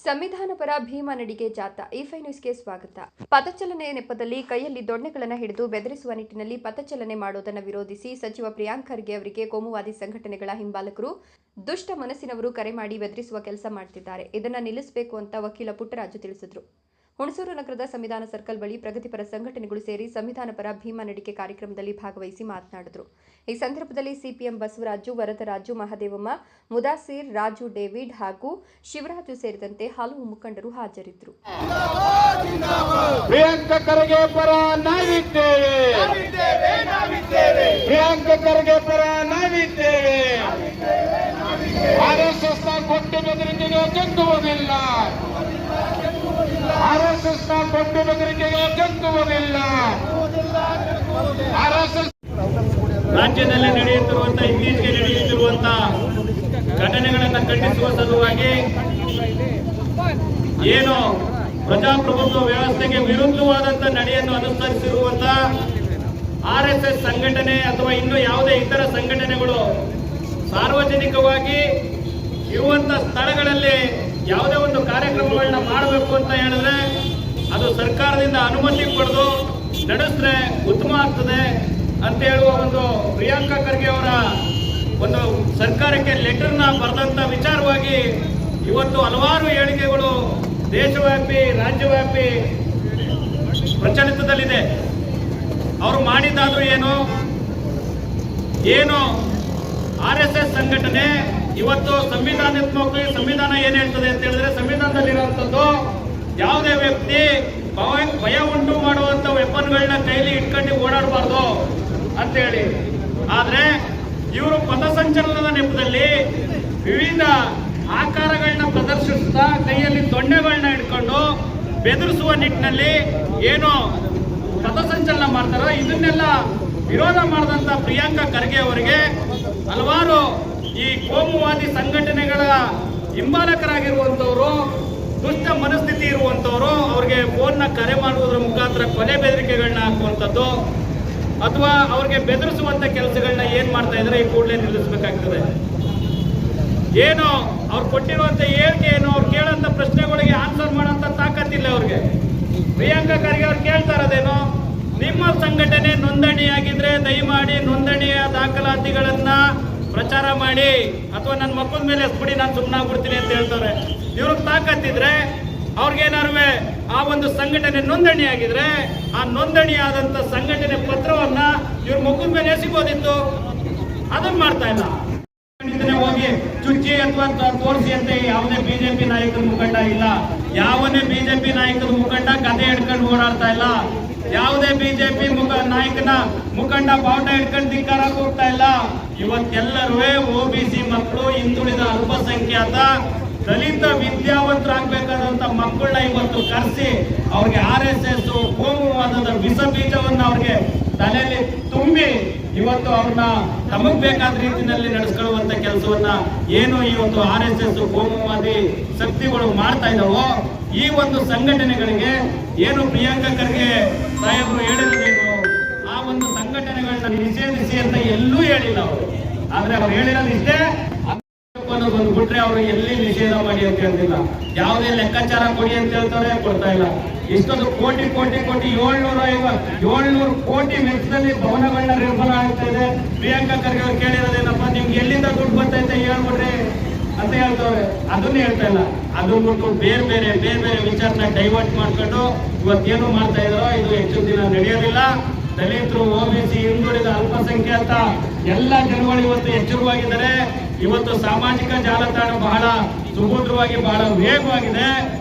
ಸಂವಿಧಾನ ಪರ ಭೀಮಾ ನಡಿಗೆ ಜಾಥಾ ಈ5 ನ್ಯೂಸ್ಗೆ ಸ್ವಾಗತ. ಪಥಚಲನೆ ನೆಪದಲ್ಲಿ ಕೈಯಲ್ಲಿ ದೊಣ್ಣೆಗಳನ್ನು ಹಿಡಿದು ಬೆದರಿಸುವ ನಿಟ್ಟಿನಲ್ಲಿ ಪಥಚಲನೆ ಮಾಡುವುದನ್ನು ವಿರೋಧಿಸಿ ಸಚಿವ ಪ್ರಿಯಾಂಕ್ ಖರ್ಗೆ ಅವರಿಗೆ ಕೋಮುವಾದಿ ಸಂಘಟನೆಗಳ ಹಿಂಬಾಲಕರು ದುಷ್ಟ ಮನಸ್ಸಿನವರು ಕರೆ ಮಾಡಿ ಬೆದರಿಸುವ ಕೆಲಸ ಮಾಡುತ್ತಿದ್ದಾರೆ. ಇದನ್ನು ನಿಲ್ಲಿಸಬೇಕು ಅಂತ ವಕೀಲ ಪುಟ್ಟರಾಜು ತಿಳಿಸಿದರು. ಹುಣಸೂರು ನಗರದ ಸಂವಿಧಾನ ಸರ್ಕಲ್ ಬಳಿ ಪ್ರಗತಿಪರ ಸಂಘಟನೆಗಳು ಸೇರಿ ಸಂವಿಧಾನ ಪರ ಭೀಮಾ ನಡಿಗೆ ಕಾರ್ಯಕ್ರಮದಲ್ಲಿ ಭಾಗವಹಿಸಿ ಮಾತನಾಡಿದರು. ಈ ಸಂದರ್ಭದಲ್ಲಿ ಸಿಪಿಎಂ ಬಸವರಾಜು, ವರದರಾಜು, ಮಹದೇವಮ್ಮ, ಮುದಾಸಿರ್, ರಾಜು, ಡೇವಿಡ್ ಹಾಗೂ ಶಿವರಾಜು ಸೇರಿದಂತೆ ಹಲವು ಮುಖಂಡರು ಹಾಜರಿದ್ದರು. ಪ್ರಿಯಾಂಕ ಖರ್ಗೆ ಪರ ನಾವಿದ್ದೇವೆ, ಪ್ರಿಯಾಂಕ ಖರ್ಗೆ ಪರ ನಾವಿದ್ದೇವೆ. ಆರ್ಎಸ್ಎಸ್ನ ಕೊಟ್ಟು ಬೆದರಿಕೆಗೆ ಜಗ್ಗುವುದಿಲ್ಲ, ಆರ್ಎಸ್ಎಸ್ನ ಕೊಟ್ಟು ಬೆದರಿಕೆಗೆ ಜಗ್ಗುವುದಿಲ್ಲ. ಆರ್ಎಸ್ಎಸ್ ರಾಜ್ಯದಲ್ಲಿ ನಡೆಯುತ್ತಿರುವಂತಹ ಇತ್ತೀಚೆಗೆ ನಡೆಯುತ್ತಿರುವಂತಹ ಘಟನೆಗಳನ್ನು ಖಂಡಿಸುವ ಸಲುವಾಗಿ ಏನು ಪ್ರಜಾಪ್ರಭುತ್ವ ವ್ಯವಸ್ಥೆಗೆ ವಿರುದ್ಧವಾದಂತಹ ನಡೆಯನ್ನು ಅನುಸರಿಸಿರುವಂತಹ ಆರ್ಎಸ್ಎಸ್ ಸಂಘಟನೆ ಅಥವಾ ಇನ್ನು ಯಾವುದೇ ಇತರ ಸಂಘಟನೆಗಳು ಸಾರ್ವಜನಿಕವಾಗಿ ಇರುವಂತಹ ಸ್ಥಳಗಳಲ್ಲಿ ಯಾವುದೇ ಒಂದು ಕಾರ್ಯಕ್ರಮಗಳನ್ನ ಮಾಡಬೇಕು ಅಂತ ಹೇಳಿದ್ರೆ ಅದು ಸರ್ಕಾರದಿಂದ ಅನುಮತಿ ಪಡೆದು ನಡೆಸಿದ್ರೆ ಉತ್ತಮ ಆಗ್ತದೆ ಅಂತ ಹೇಳುವ ಒಂದು ಪ್ರಿಯಾಂಕ ಖರ್ಗೆ ಅವರ ಒಂದು ಸರ್ಕಾರಕ್ಕೆ ಲೆಟರ್ನ ಬರೆದಂತ ವಿಚಾರವಾಗಿ ಇವತ್ತು ಹಲವಾರು ಹೇಳಿಕೆಗಳು ದೇಶವ್ಯಾಪಿ ರಾಜ್ಯವ್ಯಾಪಿ ಪ್ರಚಲಿತದಲ್ಲಿದೆ. ಅವರು ಮಾಡಿದ್ದಾದ್ರೂ ಏನು ಆರ್ಎಸ್ಎಸ್ ಸಂಘಟನೆ ಇವತ್ತು ಸಂವಿಧಾನಾತ್ಮಕವಾಗಿ ಸಂವಿಧಾನ ಏನ್ ಹೇಳ್ತದೆ ಅಂತ ಹೇಳಿದ್ರೆ ಸಂವಿಧಾನದಲ್ಲಿರುವಂತದ್ದು ಯಾವುದೇ ವ್ಯಕ್ತಿ ಭಯ ಉಂಟು ಮಾಡುವಂತ ವೆಪನ್ಗಳನ್ನ ಕೈಲಿ ಇಟ್ಕೊಂಡು ಓಡಾಡಬಾರ್ದು ಅಂತೇಳಿ. ಆದ್ರೆ ಇವರು ಪಥಸಂಚಲನದ ನೆಪದಲ್ಲಿ ವಿವಿಧ ಆಕಾರಗಳನ್ನ ಪ್ರದರ್ಶಿಸುತ್ತಾ ಕೈಯಲ್ಲಿ ದೊಣ್ಣೆಗಳನ್ನ ಇಟ್ಕೊಂಡು ಬೆದರಿಸುವ ನಿಟ್ಟಿನಲ್ಲಿ ಏನು ಪಥಸಂಚಲನ ಮಾಡ್ತಾರೋ ಇದನ್ನೆಲ್ಲ ವಿರೋಧ ಮಾಡಿದಂತ ಪ್ರಿಯಾಂಕ ಖರ್ಗೆ ಅವರಿಗೆ ಹಲವಾರು ಈ ಕೋಮುವಾದಿ ಸಂಘಟನೆಗಳ ಹಿಂಬಾಲಕರಾಗಿರುವಂತವರು, ದುಷ್ಟ ಮನಸ್ಥಿತಿ ಇರುವಂತವರು ಅವ್ರಿಗೆ ಫೋನ್ನ ಕರೆ ಮಾಡುವುದರ ಮುಖಾಂತರ ಕೊಲೆ ಬೆದರಿಕೆಗಳನ್ನ ಹಾಕುವಂಥದ್ದು ಅಥವಾ ಅವ್ರಿಗೆ ಬೆದರಿಸುವಂತ ಕೆಲಸಗಳನ್ನ ಏನ್ ಮಾಡ್ತಾ ಇದ್ರೆ ಈ ಕೂಡಲೇ ನಿಲ್ಲಿಸಬೇಕಾಗ್ತದೆ. ಏನು ಅವ್ರು ಕೊಟ್ಟಿರುವಂತ ಹೇಳಿಕೆ ಏನು, ಅವ್ರು ಕೇಳಂತ ಪ್ರಶ್ನೆಗಳಿಗೆ ಆನ್ಸರ್ ಮಾಡೋಂಥ ತಾಕತ್ತಿಲ್ಲ ಅವ್ರಿಗೆ. ಪ್ರಿಯಾಂಕ ಖರ್ಗೆ ಅವ್ರು ಕೇಳ್ತಾ ಇರೋದೇನು, ನಿಮ್ಮ ಸಂಘಟನೆ ನೋಂದಣಿಯಾಗಿದ್ರೆ ದಯಮಾಡಿ ನೋಂದಣಿಯ ದಾಖಲಾತಿಗಳನ್ನ ಪ್ರಚಾರ ಮಾಡಿ ಅಥವಾ ನನ್ನ ಮಕ್ಕಳ ಮೇಲೆ ಎಸ್ಬಿಡಿ, ನಾನು ಸುಮ್ಮನಾಗ್ಬಿಡ್ತೀನಿ ಅಂತ ಹೇಳ್ತಾರೆ. ಇವ್ರಿಗೆ ತಾಕತ್ತಿದ್ರೆ ಅವ್ರಿಗೇನಾರು ಆ ಒಂದು ಸಂಘಟನೆ ನೋಂದಣಿ ಆಗಿದ್ರೆ ಆ ನೋಂದಣಿ ಆದಂತ ಸಂಘಟನೆ ಪತ್ರವನ್ನ ಇವ್ರ ಮಕ್ಕಳ ಮೇಲೆ ಎಸಿಬೋದಿತ್ತು. ಅದನ್ನ ಮಾಡ್ತಾ ಇಲ್ಲ. ಹೋಗಿ ಚುಚ್ಚಿ ಅಥವಾ ತೋರಿಸಿ ಅಂತ ಯಾವುದೇ ಬಿಜೆಪಿ ನಾಯಕರ ಮುಖಂಡ ಇಲ್ಲ, ಯಾವನೇ ಬಿಜೆಪಿ ನಾಯಕರ ಮುಖಂಡ ಕತೆ ಹಿಡ್ಕೊಂಡು ಓಡಾಡ್ತಾ ಇಲ್ಲ, ಯಾವುದೇ ಬಿಜೆಪಿ ನಾಯಕನ ಮುಖಂಡ ಬಾವುಟ ಹಿಡ್ಕೊಂಡು ಧಿಕ್ಕಾರ ಹೋಗ್ತಾ ಇಲ್ಲ. ಇವತ್ತೆಲ್ಲರೂ ಒಬಿಸಿ ಮಕ್ಕಳು, ಹಿಂದುಳಿದ ಅಲ್ಪಸಂಖ್ಯಾತ ದಲಿತ ವಿದ್ಯಾವಂತರಾಗಬೇಕಾದಂತ ಮಕ್ಕಳನ್ನ ಇವತ್ತು ಕರೆಸಿ ಅವ್ರಿಗೆ RSS ಕೋಮುವಾದದ ವಿಷ ಬೀಜವನ್ನ ಅವ್ರಿಗೆ ತಲೆಯಲ್ಲಿ ತುಂಬಿ ಇವತ್ತು ಅವ್ರನ್ನ ತಮಗ್ ಬೇಕಾದ ರೀತಿಯಲ್ಲಿ ನಡೆಸ್ಕೊಳ್ಳುವಂತ ಕೆಲಸವನ್ನ ಏನು ಇವತ್ತು RSS ಕೋಮುವಾದಿ ಶಕ್ತಿಗಳು ಮಾಡ್ತಾ ಇದ್ದಾವೋ ಈ ಒಂದು ಸಂಘಟನೆಗಳಿಗೆ ಏನು ಪ್ರಿಯಾಂಕ ಖರ್ಗೆ ಸಾಹೇಬರು ಹೇಳಿರೋದೇನು, ಆ ಒಂದು ಸಂಘಟನೆಗಳನ್ನ ನಿಷೇಧಿಸಿ ಅಂತ ಎಲ್ಲೂ ಹೇಳಿಲ್ಲ ಅವರು. ಆದ್ರೆ ಅವ್ರು ಹೇಳಿರೋದು ಇಷ್ಟೇ, ಅನ್ನೋದೊಂದು ಬಿಟ್ರೆ ಅವರು ಎಲ್ಲಿ ನಿಷೇಧ ಮಾಡಿ ಅಂತ ಹೇಳ್ತಿಲ್ಲ. ಯಾವುದೇ ಲೆಕ್ಕಾಚಾರ ಕೊಡಿ ಅಂತ ಹೇಳ್ತಾರೆ, ಕೊಡ್ತಾ ಇಲ್ಲ. ಇಷ್ಟೊಂದು ಕೋಟಿ 700 ಕೋಟಿ ವೆಚ್ಚದಲ್ಲಿ ಭವನಗಳನ್ನ ನಿರ್ಮಾಣ ಆಗ್ತಾ ಇದೆ. ಪ್ರಿಯಾಂಕ ಖರ್ಗೆ ಅವ್ರು ಕೇಳಿರೋದೇನಪ್ಪ, ನಿಮ್ಗೆ ಎಲ್ಲಿಂದ ದುಡ್ಡು ಬರ್ತೈತೆ ಹೇಳ್ಬಿಡ್ರಿ ಅಂತ ಹೇಳ್ತವ್ರೆ. ಅದನ್ನ ಹೇಳ್ತಾ ಇಲ್ಲ. ಅದು ಬಿಟ್ಟು ಬೇರೆ ಬೇರೆ ವಿಚಾರನ ಡೈವರ್ಟ್ ಮಾಡ್ಕೊಂಡು ಇವತ್ತೇನು ಮಾಡ್ತಾ ಇದಾರೋ ಇದು ಹೆಚ್ಚು ದಿನ ನಡೆಯೋದಿಲ್ಲ. ದಲಿತರು, ಒಬಿಸಿ, ಹಿಂದುಳಿದ ಅಲ್ಪಸಂಖ್ಯಾತ ಎಲ್ಲ ಜನಗಳು ಇವತ್ತು ಎಚ್ಚರವಾಗಿದ್ದಾರೆ. ಇವತ್ತು ಸಾಮಾಜಿಕ ಜಾಲತಾಣ ಬಹಳ ಸುಭದ್ರವಾಗಿ ಬಹಳ ವೇಗವಾಗಿದೆ.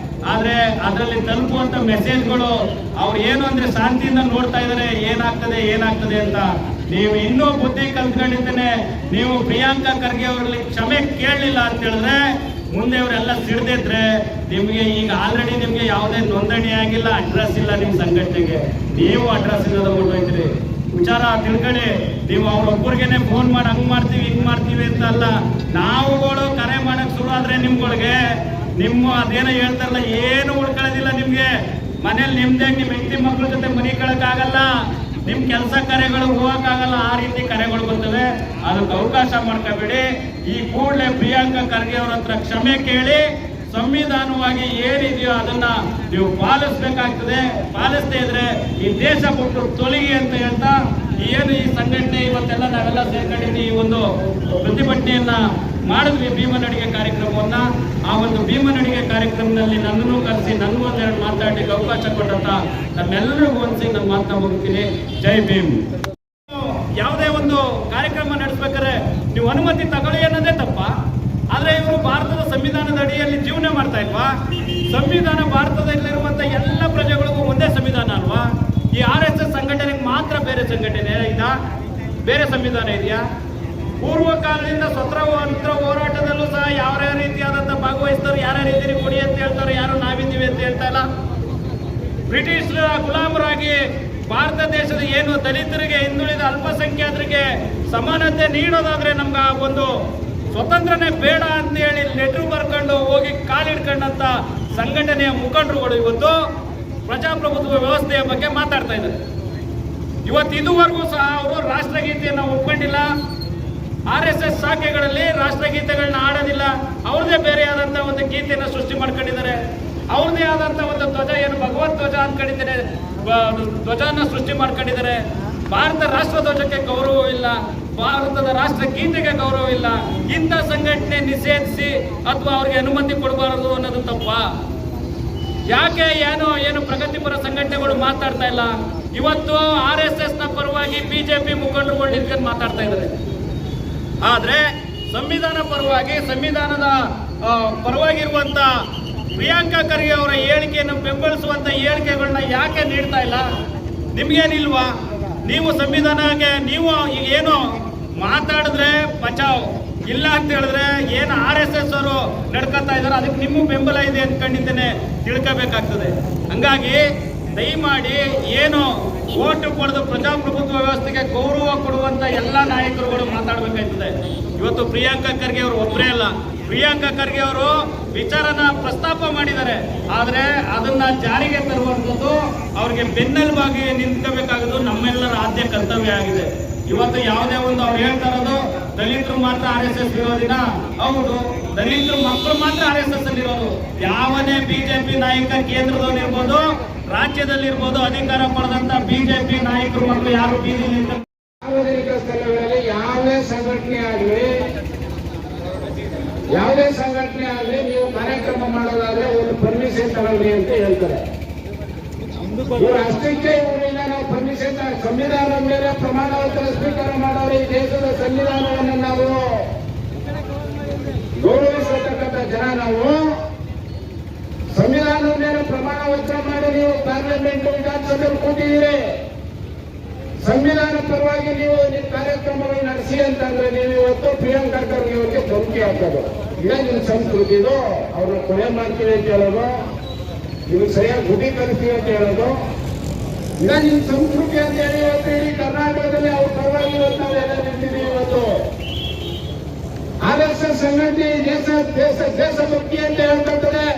ಆದ್ರೆ ಅದರಲ್ಲಿ ತಲುಪುವಂತ ಮೆಸೇಜ್ಗಳು ಅವ್ರು ಏನು ಅಂದ್ರೆ ಶಾಂತಿಯಿಂದ ನೋಡ್ತಾ ಇದ್ದಾರೆ ಏನಾಗ್ತದೆ ಅಂತ. ನೀವು ಇನ್ನೂ ಬುದ್ಧಿ ಕಲ್ತ್ಕೊಂಡಿದ್ದೇನೆ, ನೀವು ಪ್ರಿಯಾಂಕ ಖರ್ಗೆ ಅವರಲ್ಲಿ ಕ್ಷಮೆ ಕೇಳಲಿಲ್ಲ ಅಂತ ಹೇಳಿದ್ರೆ ಮುಂದೆ ಅವರೆಲ್ಲ ಸಿಡ್ದಿದ್ರೆ ನಿಮ್ಗೆ ಈಗ ಆಲ್ರೆಡಿ ನಿಮ್ಗೆ ಯಾವುದೇ ನೋಂದಣಿ ಆಗಿಲ್ಲ, ಅಡ್ರೆಸ್ ಇಲ್ಲ ನಿಮ್ ಸಂಘಟನೆಗೆ. ನೀವು ಅಡ್ರೆಸ್ ಇಲ್ಲದ ಹೊರಟೋಯ್ತೀರಿ. ವಿಚಾರ ತಿಳ್ಕೊಳ್ಳಿ. ನೀವು ಅವ್ರೊಬ್ಬರಿಗೇನೆ ಫೋನ್ ಮಾಡಿ ಹಂಗ್ ಮಾಡ್ತೀವಿ ಹಿಂಗ್ ಮಾಡ್ತೀವಿ ಅಂತ ಅಲ್ಲ, ನಾವುಗಳು ಕರೆ ಮಾಡಕ್ ಶುರು ಆದ್ರೆ ನಿಮ್ಗಳಿಗೆ ನಿಮ್ಮ ಅದೇನೋ ಹೇಳ್ತಾರಲ್ಲ ಏನು ಉಳ್ಕೊಳ್ಳೋದಿಲ್ಲ ನಿಮ್ಗೆ. ಮನೇಲಿ ನಿಮ್ದೇ ನಿಮ್ ಹೆಂಡತಿ ಮಕ್ಳ ಜೊತೆ ಮನೆ ಕಳಕ್ಕಾಗಲ್ಲ, ನಿಮ್ ಕೆಲಸ ಕಾರ್ಯಗಳು ಹೋಗಕ್ಕಾಗಲ್ಲ, ಆ ರೀತಿ ಕರೆಗಳು ಬರ್ತವೆ. ಅದಕ್ಕೆ ಅವಕಾಶ ಮಾಡ್ಕೋಬೇಡಿ. ಈ ಕೂಡಲೇ ಪ್ರಿಯಾಂಕ ಖರ್ಗೆ ಅವ್ರ ಹತ್ರ ಕ್ಷಮೆ ಕೇಳಿ ಸಂವಿಧಾನವಾಗಿ ಏನಿದೆಯೋ ಅದನ್ನ ನೀವು ಪಾಲಿಸಬೇಕಾಗ್ತದೆ. ಪಾಲಿಸದೇ ಇದ್ರೆ ಈ ದೇಶ ಬಿಟ್ಟು ತೊಲಗಿ ಅಂತ ಹೇಳ್ತಾ ಏನು ಈ ಸಂಘಟನೆ ಇವತ್ತೆಲ್ಲ ನಾವೆಲ್ಲ ಸೇರ್ಕೊಂಡಿದ್ದು ಈ ಒಂದು ಪ್ರತಿಭಟನೆಯನ್ನ ಮಾಡಿದ್ವಿ ಭೀಮನಡಿಗೆ ಕಾರ್ಯಕ್ರಮವನ್ನ. ಆ ಒಂದು ಭೀಮನಡಿಗೆ ಕಾರ್ಯಕ್ರಮದಲ್ಲಿ ನನ್ನನ್ನು ಕರೆಸಿ ನನಗೊಂದೆರಡು ಮಾತಾಡಲಿಕ್ಕೆ ಅವಕಾಶ ಕೊಟ್ಟಂತ ನಮ್ಮೆಲ್ಲರಿಗೂ ಒಂದ್ಸಿ ನನ್ನ ಮಾತನ್ನ ಮುಗಿಸ್ತೀನಿ. ಜೈ ಭೀಮ್. ಯಾವುದೇ ಒಂದು ಕಾರ್ಯಕ್ರಮ ನಡೆಸ್ಬೇಕಾದ್ರೆ ನೀವು ಅನುಮತಿ ತಗೊಳ್ಳಿ ಅನ್ನೋದೇ ತಪ್ಪ. ಆದ್ರೆ ಇವರು ಭಾರತದ ಸಂವಿಧಾನದ ಅಡಿಯಲ್ಲಿ ಜೀವನ ಮಾಡ್ತಾ ಇಲ್ವಾ? ಸಂವಿಧಾನ ಭಾರತದಲ್ಲಿರುವಂತ ಎಲ್ಲ ಪ್ರಜೆಗಳಿಗೂ ಒಂದೇ ಸಂವಿಧಾನ ಅಲ್ವಾ? ಈ RSS ಸಂಘಟನೆಗೆ ಮಾತ್ರ ಬೇರೆ ಸಂಘಟನೆ ಇದಾ? ಬೇರೆ ಸಂವಿಧಾನ ಇದೆಯಾ? ಪೂರ್ವ ಕಾಲದಿಂದ ಸ್ವತಂತ್ರ ಹೋರಾಟದಲ್ಲೂ ಸಹ ಯಾವ ರೀತಿಯಾದಂತ ಭಾಗವಹಿಸ್ತಾರೆ, ಯಾರ ರೀತಿ ಕೊಡಿ ಅಂತ ಹೇಳ್ತಾರೆ, ಯಾರು ನಾವಿದ್ದೀವಿ ಅಂತ ಹೇಳ್ತಾ ಇಲ್ಲ. ಬ್ರಿಟಿಷರ ಗುಲಾಮರಾಗಿ ಭಾರತ ದೇಶದ ಏನು ದಲಿತರಿಗೆ, ಹಿಂದುಳಿದ ಅಲ್ಪಸಂಖ್ಯಾತರಿಗೆ ಸಮಾನತೆ ನೀಡೋದಾದ್ರೆ ನಮ್ಗೆ ಒಂದು ಸ್ವತಂತ್ರನೇ ಬೇಡ ಅಂತ ಹೇಳಿ ಲೆಟರ್ ಬರ್ಕೊಂಡು ಹೋಗಿ ಕಾಲಿಡ್ಕೊಂಡಂತ ಸಂಘಟನೆಯ ಮುಖಂಡರುಗಳು ಇವತ್ತು ಪ್ರಜಾಪ್ರಭುತ್ವ ವ್ಯವಸ್ಥೆಯ ಬಗ್ಗೆ ಮಾತಾಡ್ತಾ ಇದ್ದಾರೆ. ಇವತ್ತು ಇದುವರೆಗೂ ಸಹ ಅವರು ರಾಷ್ಟ್ರಗೀತೆಯನ್ನು ಒಪ್ಕೊಂಡಿಲ್ಲ. RSS ಶಾಖೆಗಳಲ್ಲಿ ರಾಷ್ಟ್ರಗೀತೆಗಳನ್ನ ಆಡೋದಿಲ್ಲ. ಅವ್ರದೇ ಬೇರೆ ಆದಂತ ಒಂದು ಗೀತೆಯನ್ನು ಸೃಷ್ಟಿ ಮಾಡ್ಕೊಂಡಿದ್ದಾರೆ. ಅವ್ರದೇ ಆದಂತ ಒಂದು ಧ್ವಜ, ಏನು ಭಗವತ್ ಧ್ವಜ ಅನ್ಕೊಂಡಿದ್ದಾರೆ, ಧ್ವಜನ ಸೃಷ್ಟಿ ಮಾಡ್ಕೊಂಡಿದ್ದಾರೆ. ಭಾರತ ರಾಷ್ಟ್ರ ಧ್ವಜಕ್ಕೆ ಗೌರವ ಇಲ್ಲ, ಭಾರತದ ರಾಷ್ಟ್ರ ಗೀತೆಗೆ ಗೌರವ ಇಲ್ಲ. ಇಂಥ ಸಂಘಟನೆ ನಿಷೇಧಿಸಿ ಅಥವಾ ಅವ್ರಿಗೆ ಅನುಮತಿ ಕೊಡಬಾರದು ಅನ್ನೋದು ತಪ್ಪ. ಯಾಕೆ ಏನು ಪ್ರಗತಿಪರ ಸಂಘಟನೆಗಳು ಮಾತಾಡ್ತಾ ಇಲ್ಲ? ಇವತ್ತು RSS ನ ಪರವಾಗಿ BJP ಮುಖಂಡರುಗಳು ನಿಂತ್ಕೊಂಡು ಮಾತಾಡ್ತಾ ಇದ್ದಾರೆ. ಆದ್ರೆ ಸಂವಿಧಾನ ಪರವಾಗಿ, ಸಂವಿಧಾನದ ಪರವಾಗಿರುವಂತ ಪ್ರಿಯಾಂಕಾ ಖರ್ಗೆ ಅವರ ಹೇಳಿಕೆಯನ್ನು ಬೆಂಬಲಿಸುವಂತ ಹೇಳಿಕೆಗಳನ್ನ ಯಾಕೆ ನೀಡ್ತಾ ಇಲ್ಲ? ನಿಮ್ಗೇನಿಲ್ವಾ? ನೀವು ಸಂವಿಧಾನಕ್ಕೆ ನೀವು ಈಗ ಏನು ಮಾತಾಡಿದ್ರೆ ಬಚಾವ್, ಇಲ್ಲ ಅಂತ ಹೇಳಿದ್ರೆ ಏನು RSS ಅವರು ನಡ್ಕೊತಾ ಇದ್ದಾರೆ ಅದಕ್ಕೆ ನಿಮ್ಮ ಬೆಂಬಲ ಇದೆ ಅಂದ್ಕೊಂಡಿದ್ದೇನೆ ತಿಳ್ಕೋಬೇಕಾಗ್ತದೆ. ಹಂಗಾಗಿ ದಯಮಾಡಿ ಏನು ಓಟು ಪಡೆದು ಪ್ರಜಾಪ್ರಭುತ್ವ ವ್ಯವಸ್ಥೆಗೆ ಗೌರವ ಕೊಡುವಂತ ಎಲ್ಲ ನಾಯಕರುಗಳು ಮಾತಾಡಬೇಕಾಗ್ತದೆ. ಇವತ್ತು ಪ್ರಿಯಾಂಕಾ ಖರ್ಗೆ ಅವರು ಒಬ್ಬರೇ ಅಲ್ಲ, ಪ್ರಿಯಾಂಕಾ ಖರ್ಗೆ ಅವರು ವಿಚಾರನ ಪ್ರಸ್ತಾಪ ಮಾಡಿದ್ದಾರೆ. ಆದ್ರೆ ಅದನ್ನ ಜಾರಿಗೆ ತರುವಂಥದ್ದು, ಅವ್ರಿಗೆ ಬೆನ್ನೆಲುಬಾಗಿ ನಿಂತ್ಕೋಬೇಕಾಗೋದು ನಮ್ಮೆಲ್ಲರ ಆದ್ಯ ಕರ್ತವ್ಯ ಆಗಿದೆ. ಇವತ್ತು ಯಾವುದೇ ಒಂದು ಅವ್ರು ಹೇಳ್ತಾ ಇರೋದು ದಲಿತರು ಮಾತ್ರ RSS ವಿರೋಧಿನ, ಹೌದು, ದಲಿತರು ಮಕ್ಕಳು ಮಾತ್ರ RSS ಅಲ್ಲಿ ಇರೋದು. ಯಾವನೇ BJP ನಾಯಕ ಕೇಂದ್ರದಲ್ಲಿರ್ಬೋದು, ರಾಜ್ಯದಲ್ಲಿರ್ಬೋದು, ಅಧಿಕಾರ ಪಡೆದಂತ BJP ನಾಯಕರು ಮಕ್ಕಳು ಯಾರು ಬೀದಿಲಿ ಸಾರ್ವಜನಿಕ ಸ್ಥಳಗಳಲ್ಲಿ ಯಾವುದೇ ಸಂಘಟನೆ ಆಗಲಿ ನೀವು ಕಾರ್ಯಕ್ರಮ ಮಾಡೋದಾದ್ರೆ ಒಂದು ಪರ್ಮಿಷನ್ ತಗೊಳ್ಳಿ ಅಂತ ಹೇಳ್ತಾರೆ. ಇವರು ಅಷ್ಟಕ್ಕೆ ಇವರಿಂದ ನಾವು ಪರ್ಮಿಷನ್, ಸಂವಿಧಾನದ ಮೇಲೆ ಪ್ರಮಾಣ ವಚನ ಸ್ವೀಕಾರ ಮಾಡೋರು. ಈ ದೇಶದ ಸಂವಿಧಾನವನ್ನು ನಾವು ಗೌರವಿಸತಕ್ಕಂಥ ಜನ ನಾವು. ಸಂವಿಧಾನದ ಮೇಲೆ ಪ್ರಮಾಣ ವಚನ ಮಾಡಿ ನೀವು ಪಾರ್ಲಿಮೆಂಟ್, ವಿಧಾನಸಭೆಯಲ್ಲಿ ಕೂತಿದ್ದೀರಿ. ಸಂವಿಧಾನ ಪರವಾಗಿ ನೀವು ಕಾರ್ಯಕ್ರಮಗಳು ನಡೆಸಿ ಅಂತಂದ್ರೆ ನೀವು ಇವತ್ತು ಪ್ರಿಯಾಂಕಾ ಖರ್ಗೆ ಅವರಿಗೆ ಧಮಕಿ ಹಾಕೋದು, ಇದೇ ನಿಮ್ಮ ಸಂಸ್ಕೃತಿದು. ಅವ್ರನ್ನ ಕೊಲೆ ಮಾಡ್ತೀವಿ ಅಂತ ಹೇಳೋದು, ನಿಮ್ಗೆ ಸರಿಯಾಗಿ ಗುಡಿ ಕಲಿಸ್ತೀವಿ ಅಂತ ಹೇಳೋದು, ಇದೇ ನಿಮ್ಮ ಸಂಸ್ಕೃತಿ ಅಂತ ಹೇಳಿ ಇವತ್ತು ಇಡೀ ಕರ್ನಾಟಕದಲ್ಲಿ ಅವ್ರ ಪರವಾಗಿ ಇವತ್ತು ನಾವೆಲ್ಲ ನಿಂತಿದ್ದೀವಿ. ಇವತ್ತು RSS ಸಂಘಟನೆ ದೇಶ ಭಕ್ತಿ ಅಂತ ಹೇಳ್ಕೊಳ್ತದೆ.